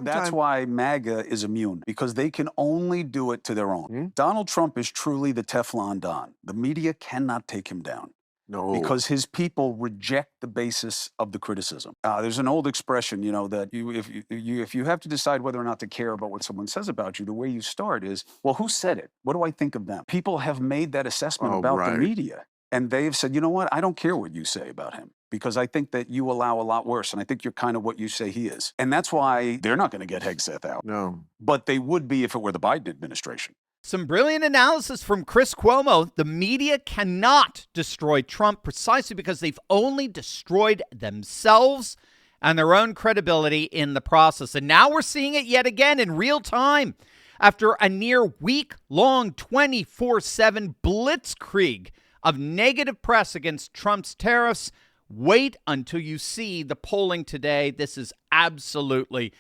That's why MAGA is immune, because they can only do it to their own. Donald Trump is truly the Teflon Don. The media cannot take him down. No. Because his people reject the basis of the criticism. There's an old expression, that if you have to decide whether or not to care about what someone says about you, the way you start is, well, who said it? What do I think of them? People have made that assessment about the media. And they've said, you know what? I don't care what you say about him, because I think that you allow a lot worse. And I think you're kind of what you say he is. And that's why they're not going to get Hegseth out. No. But they would be if it were the Biden administration. Some brilliant analysis from Chris Cuomo. The media cannot destroy Trump precisely because they've only destroyed themselves and their own credibility in the process. And now we're seeing it yet again in real time. After a near week-long 24/7 blitzkrieg of negative press against Trump's tariffs, wait until you see the polling today. This is absolutely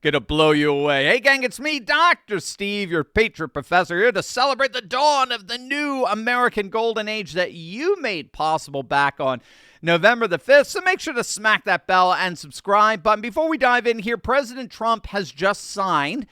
gonna blow you away. Hey, gang, it's me, Dr. Steve, your Patriot Professor, here to celebrate the dawn of the new American golden age that you made possible back on November the 5th. So make sure to smack that bell and subscribe button. Before we dive in here, President Trump has just signed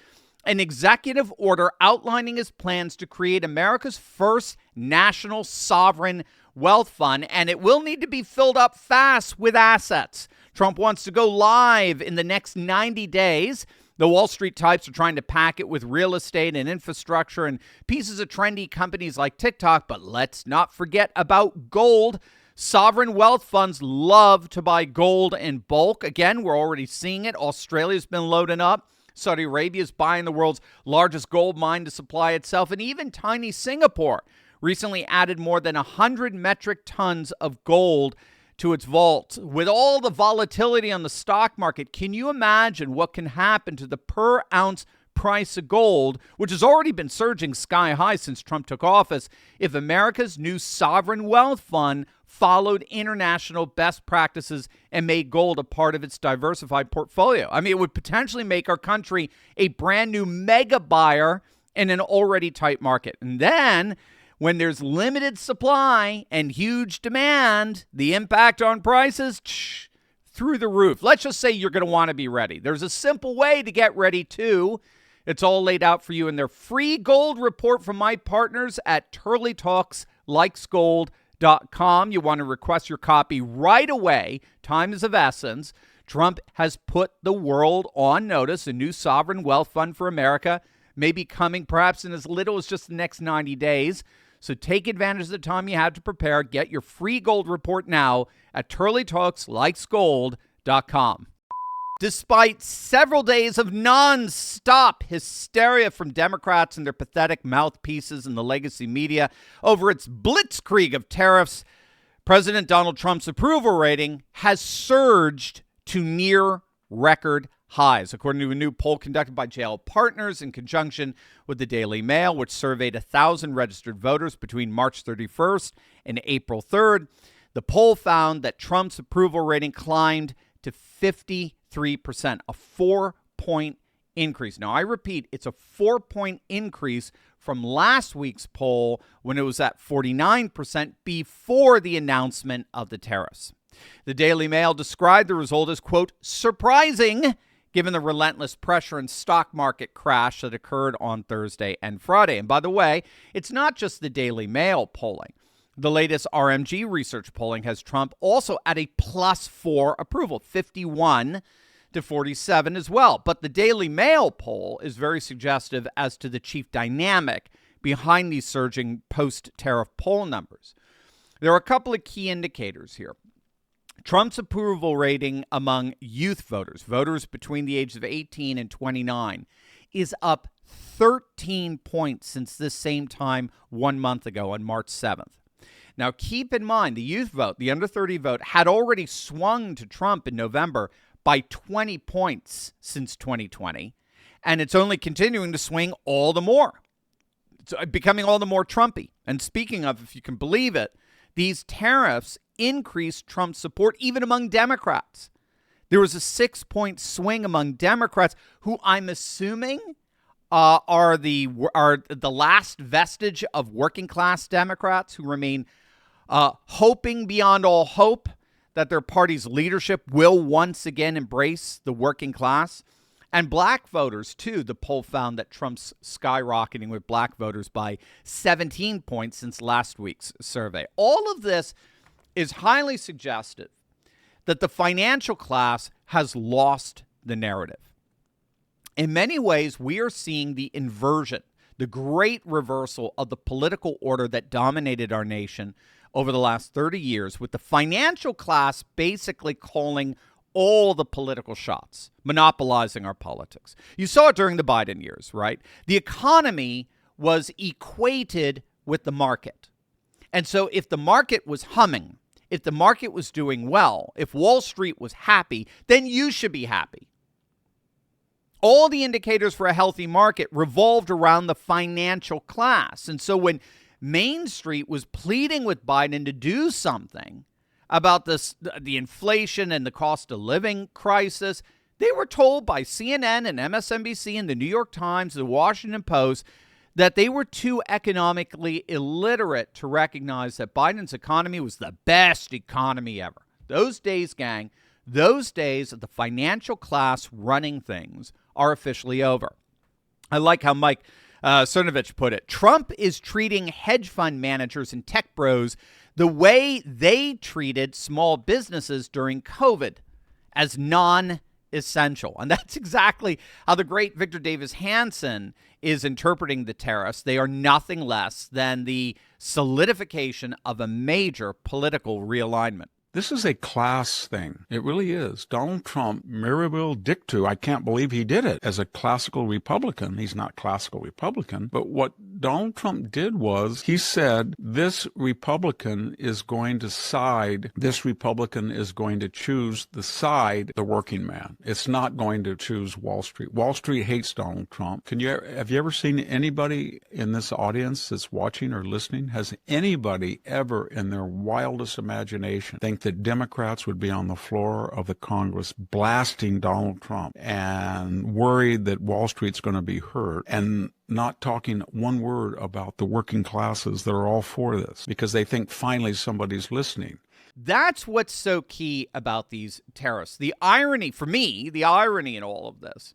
an executive order outlining his plans to create America's first national sovereign wealth fund, and it will need to be filled up fast with assets. Trump wants to go live in the next 90 days. The Wall Street types are trying to pack it with real estate and infrastructure and pieces of trendy companies like TikTok. But let's not forget about gold. Sovereign wealth funds love to buy gold in bulk. Again, we're already seeing it. Australia's been loading up. Saudi Arabia is buying the world's largest gold mine to supply itself. And even tiny Singapore recently added more than 100 metric tons of gold to its vault. With all the volatility on the stock market, can you imagine what can happen to the per ounce price of gold, which has already been surging sky high since Trump took office, if America's new sovereign wealth fund followed international best practices and made gold a part of its diversified portfolio? I mean, it would potentially make our country a brand new mega buyer in an already tight market. And then when there's limited supply and huge demand, the impact on prices, through the roof. Let's just say you're going to want to be ready. There's a simple way to get ready, too. It's all laid out for you in their free gold report from my partners at Turley TalksLikesGold.com. You want to request your copy right away. Time is of essence. Trump has put the world on notice. A new sovereign wealth fund for America may be coming perhaps in as little as just the next 90 days. So take advantage of the time you have to prepare. Get your free gold report now at TurleyTalksLikesGold.com. Despite several days of non-stop hysteria from Democrats and their pathetic mouthpieces in the legacy media over its blitzkrieg of tariffs, President Donald Trump's approval rating has surged to near record highs, according to a new poll conducted by JL Partners in conjunction with the Daily Mail, which surveyed 1,000 registered voters between March 31st and April 3rd. The poll found that Trump's approval rating climbed to 53%, a 4-point increase. Now, I repeat, it's a 4-point increase from last week's poll when it was at 49% before the announcement of the tariffs. The Daily Mail described the result as, quote, surprising, given the relentless pressure and stock market crash that occurred on Thursday and Friday. And by the way, it's not just the Daily Mail polling. The latest RMG research polling has Trump also at a +4 approval, 51 to 47 as well. But the Daily Mail poll is very suggestive as to the chief dynamic behind these surging post-tariff poll numbers. There are a couple of key indicators here. Trump's approval rating among youth voters, voters between the ages of 18 and 29, is up 13 points since this same time 1 month ago on March 7th. Now, keep in mind, the youth vote, the under 30 vote, had already swung to Trump in November by 20 points since 2020, and it's only continuing to swing all the more. It's becoming all the more Trumpy. And speaking of, if you can believe it, these tariffs increased Trump's support even among Democrats. There was a 6-point swing among Democrats, who I'm assuming are the last vestige of working class Democrats who remain hoping beyond all hope that their party's leadership will once again embrace the working class. And black voters, too. The poll found that Trump's skyrocketing with black voters by 17 points since last week's survey. All of this is highly suggestive that the financial class has lost the narrative. In many ways, we are seeing the inversion, the great reversal of the political order that dominated our nation over the last 30 years, with the financial class basically calling all the political shots, monopolizing our politics. You saw it during the Biden years, right? The economy was equated with the market. And so if the market was humming, if the market was doing well, if Wall Street was happy, then you should be happy. All the indicators for a healthy market revolved around the financial class. And so when Main Street was pleading with Biden to do something about the inflation and the cost of living crisis, they were told by CNN and MSNBC and the New York Times, the Washington Post, that they were too economically illiterate to recognize that Biden's economy was the best economy ever. Those days, gang, those days of the financial class running things are officially over. I like how Mike Cernovich put it. Trump is treating hedge fund managers and tech bros the way they treated small businesses during COVID, as non-essential. And that's exactly how the great Victor Davis Hanson is interpreting the tariffs. They are nothing less than the solidification of a major political realignment. This is a class thing. It really is. Donald Trump, mirabile dictu, I can't believe he did it. As a classical Republican, he's not classical Republican, but what Donald Trump did was he said, this Republican is going to side, this Republican is going to choose the side, the working man. It's not going to choose Wall Street. Wall Street hates Donald Trump. Have you ever seen anybody in this audience that's watching or listening? Has anybody ever in their wildest imagination think that Democrats would be on the floor of the Congress blasting Donald Trump and worried that Wall Street's going to be hurt and not talking one word about the working classes that are all for this because they think finally somebody's listening? That's what's so key about these tariffs. The irony, for me, the irony in all of this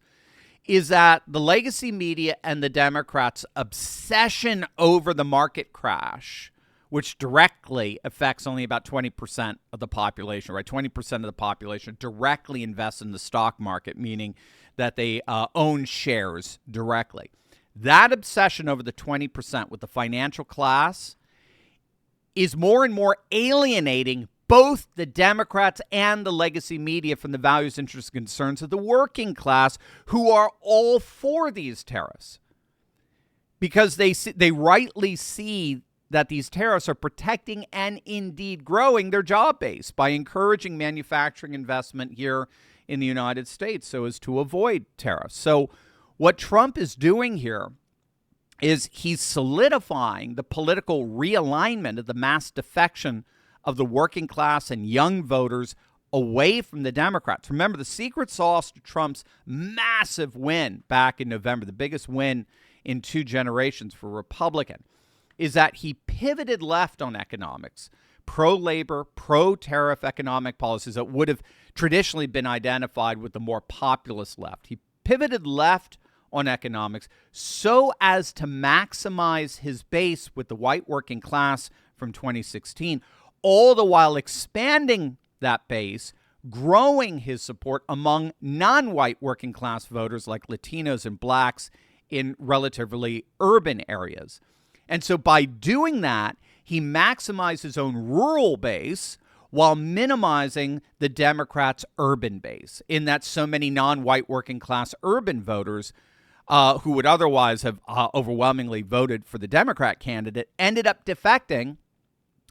is that the legacy media and the Democrats' obsession over the market crash, which directly affects only about 20% of the population, right? 20% of the population directly invests in the stock market, meaning that they own shares directly. That obsession over the 20% with the financial class is more and more alienating both the Democrats and the legacy media from the values, interests, and concerns of the working class, who are all for these tariffs, because they rightly see that these tariffs are protecting and indeed growing their job base by encouraging manufacturing investment here in the United States so as to avoid tariffs. So what Trump is doing here is he's solidifying the political realignment of the mass defection of the working class and young voters away from the Democrats. Remember, the secret sauce to Trump's massive win back in November, the biggest win in 2 generations for Republican, is that he pivoted left on economics, pro-labor, pro-tariff economic policies that would have traditionally been identified with the more populist left. He pivoted left on economics so as to maximize his base with the white working class from 2016, all the while expanding that base, growing his support among non-white working class voters like Latinos and blacks in relatively urban areas. And so by doing that, he maximized his own rural base while minimizing the Democrats' urban base, in that so many non-white working class urban voters who would otherwise have overwhelmingly voted for the Democrat candidate ended up defecting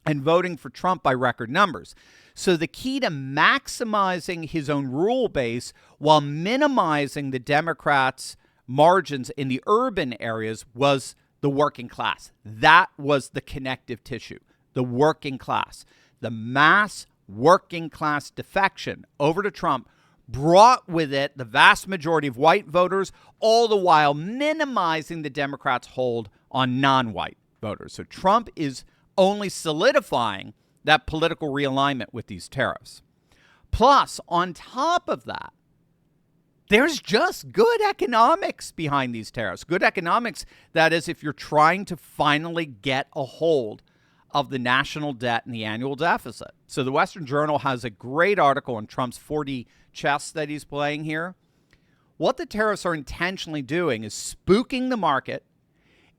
and voting for Trump by record numbers. So the key to maximizing his own rural base while minimizing the Democrats' margins in the urban areas was the working class. That was the connective tissue, the working class. The mass working class defection over to Trump brought with it the vast majority of white voters, all the while minimizing the Democrats' hold on non-white voters. So Trump is only solidifying that political realignment with these tariffs. Plus, on top of that, there's just good economics behind these tariffs. Good economics, that is, if you're trying to finally get a hold of the national debt and the annual deficit. So the Western Journal has a great article on Trump's 4D chess that he's playing here. What the tariffs are intentionally doing is spooking the market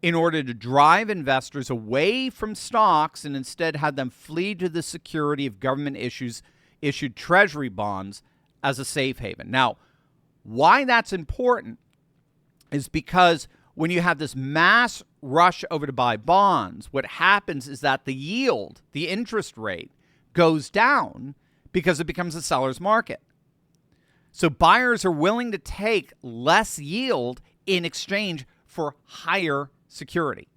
in order to drive investors away from stocks and instead have them flee to the security of government issued treasury bonds as a safe haven. Now, why that's important is because when you have this mass rush over to buy bonds, what happens is that the yield, the interest rate, goes down because it becomes a seller's market. So buyers are willing to take less yield in exchange for higher security.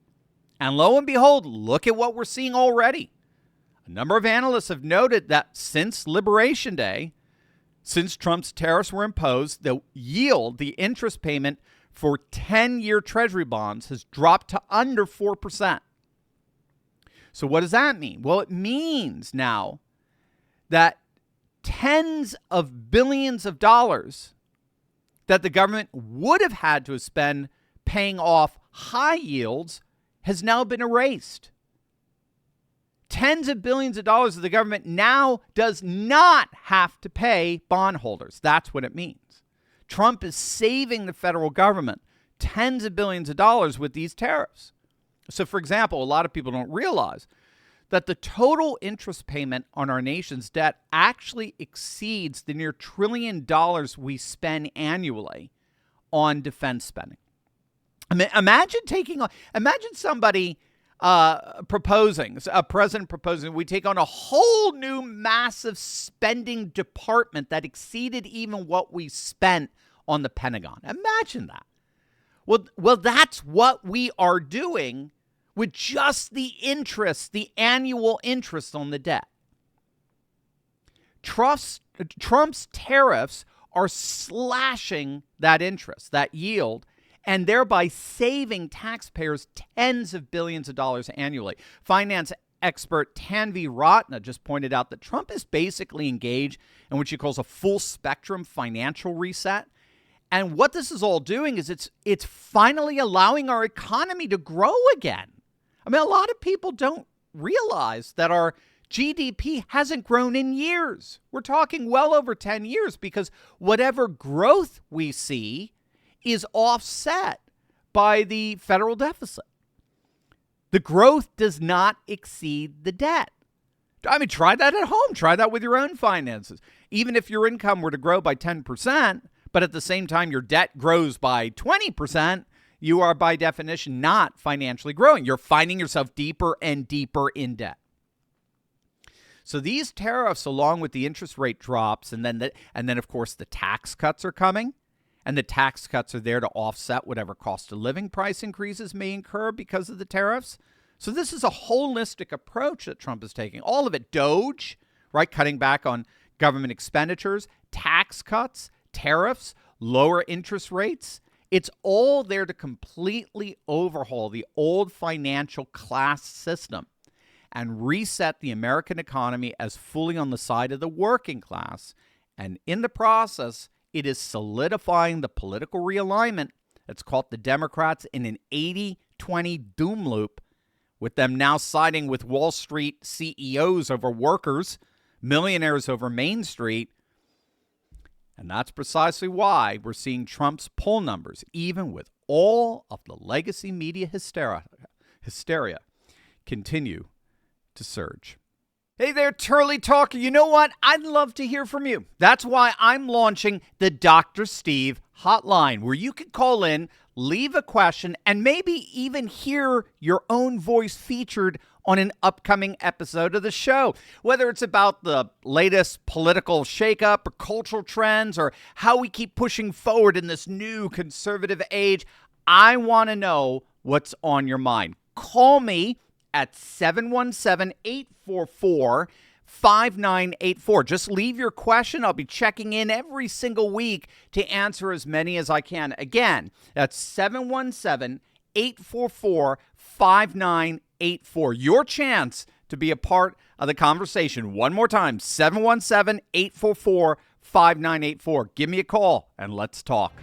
And lo and behold, look at what we're seeing already. A number of analysts have noted that since Liberation Day, since Trump's tariffs were imposed, the yield, the interest payment for 10-year Treasury bonds has dropped to under 4%. So what does that mean? Well, it means now that tens of billions of dollars that the government would have had to spend paying off high yields has now been erased. Tens of billions of dollars that the government now does not have to pay bondholders. That's what it means. Trump is saving the federal government tens of billions of dollars with these tariffs. So, for example, a lot of people don't realize that the total interest payment on our nation's debt actually exceeds the near $1 trillion we spend annually on defense spending. I mean, imagine somebody proposing, a president proposing, we take on a whole new massive spending department that exceeded even what we spent on the Pentagon. Imagine that. Well, that's what we are doing with just the interest, the annual interest on the debt. Trump's tariffs are slashing that interest, that yield, and thereby saving taxpayers tens of billions of dollars annually. Finance expert Tanvi Ratna just pointed out that Trump is basically engaged in what she calls a full spectrum financial reset. And what this is all doing is it's finally allowing our economy to grow again. I mean, a lot of people don't realize that our GDP hasn't grown in years. We're talking well over 10 years because whatever growth we see is offset by the federal deficit. The growth does not exceed the debt. I mean, try that at home. Try that with your own finances. Even if your income were to grow by 10%, but at the same time your debt grows by 20%, you are by definition not financially growing. You're finding yourself deeper and deeper in debt. So these tariffs, along with the interest rate drops, and then of course the tax cuts are coming, and the tax cuts are there to offset whatever cost of living price increases may incur because of the tariffs. So this is a holistic approach that Trump is taking. All of it, DOGE, right, cutting back on government expenditures, tax cuts, tariffs, lower interest rates. It's all there to completely overhaul the old financial class system and reset the American economy as fully on the side of the working class. And in the process, it is solidifying the political realignment that's caught the Democrats in an 80-20 doom loop, with them now siding with Wall Street CEOs over workers, millionaires over Main Street. And that's precisely why we're seeing Trump's poll numbers, even with all of the legacy media hysteria, continue to surge. Hey there, Turley Talker. You know what? I'd love to hear from you. That's why I'm launching the Dr. Steve Hotline, where you can call in, leave a question, and maybe even hear your own voice featured on an upcoming episode of the show. Whether it's about the latest political shakeup or cultural trends or how we keep pushing forward in this new conservative age, I want to know what's on your mind. Call me at 717-844-5984. Just leave your question. I'll be checking in every single week to answer as many as I can. Again, that's 717-844-5984. Your chance to be a part of the conversation. One more time, 717-844-5984. 5984. Give me a call and let's talk.